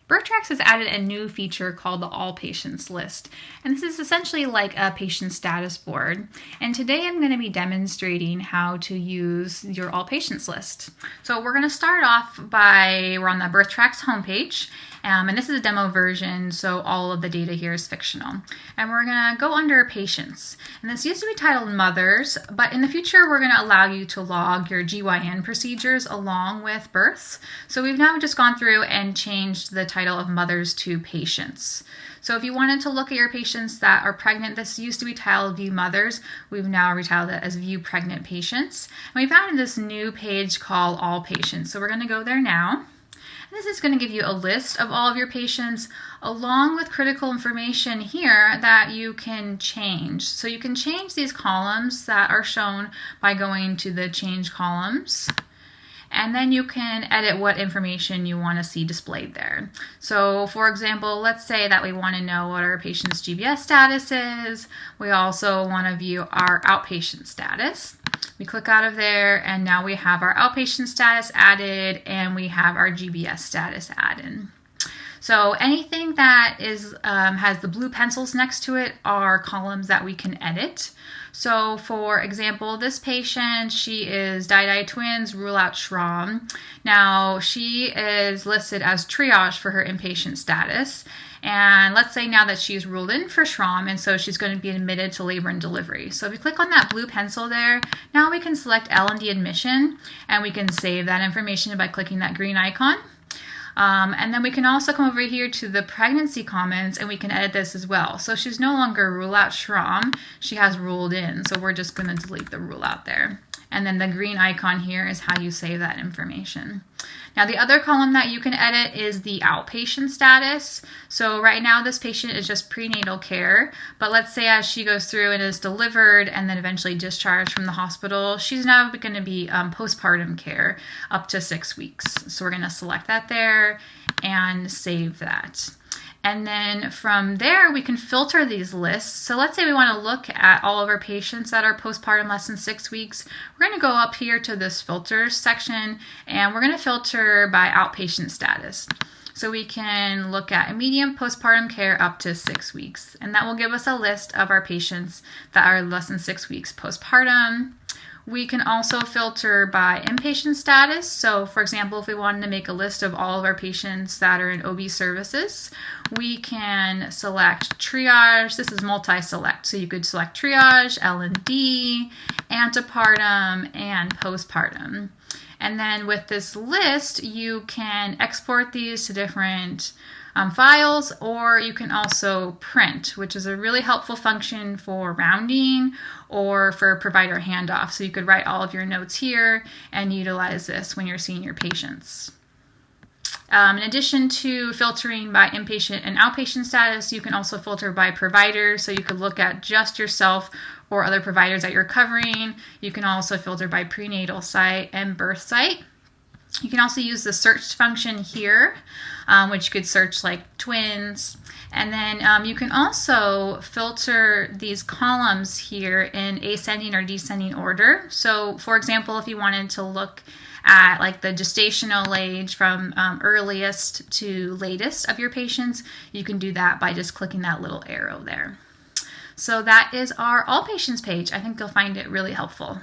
BirthTracks has added a new feature called the All Patients list, and this is essentially like a patient status board. And today I'm going to be demonstrating how to use your All Patients list. So we're going to start off we're on the BirthTracks homepage, and this is a demo version, so all of the data here is fictional. And we're going to go under Patients. And this used to be titled Mothers, but in the future we're going to allow you to log your GYN procedures along with births. So we've now just gone through and changed the title of Mothers to Patients. So if you wanted to look at your patients that are pregnant, this used to be titled View Mothers. We've now retitled it as View Pregnant Patients. And we've added this new page called All Patients. So we're going to go there now. This is going to give you a list of all of your patients along with critical information here that you can change. So you can change these columns that are shown by going to the Change Columns. And then you can edit what information you want to see displayed there. So for example, let's say that we want to know what our patient's GBS status is. We also want to view our outpatient status. We click out of there, and now we have our outpatient status added, and we have our GBS status added. So anything that has the blue pencils next to it are columns that we can edit. So for example, this patient, she is di twins, rule out Schramm. Now she is listed as triage for her inpatient status. And let's say now that she's ruled in for Schramm, and so she's going to be admitted to labor and delivery. So if you click on that blue pencil there, now we can select L&D admission, and we can save that information by clicking that green icon. And then we can also come over here to the pregnancy comments, and we can edit this as well. So she's no longer rule out Schramm, she has ruled in. So we're just going to delete the rule out there. And then the green icon here is how you save that information. Now the other column that you can edit is the outpatient status. So right now this patient is just prenatal care, but let's say as she goes through and is delivered and then eventually discharged from the hospital, she's now going to be postpartum care up to 6 weeks. So we're going to select that there and save that. And then from there, we can filter these lists. So let's say we want to look at all of our patients that are postpartum less than 6 weeks. We're going to go up here to this filters section, and we're going to filter by outpatient status. So we can look at immediate postpartum care up to 6 weeks. And that will give us a list of our patients that are less than 6 weeks postpartum. We can also filter by inpatient status. So for example, if we wanted to make a list of all of our patients that are in OB services, we can select triage. This is multi-select. So you could select triage, L&D, antepartum, and postpartum. And then with this list, you can export these to different files, or you can also print, which is a really helpful function for rounding or for provider handoff. So you could write all of your notes here and utilize this when you're seeing your patients. In addition to filtering by inpatient and outpatient status, you can also filter by provider. So you could look at just yourself or other providers that you're covering. You can also filter by prenatal site and birth site. You can also use the search function here, which you could search like twins. And then you can also filter these columns here in ascending or descending order. So for example, if you wanted to look at like the gestational age from earliest to latest of your patients, you can do that by just clicking that little arrow there. So that is our All Patients page. I think you'll find it really helpful.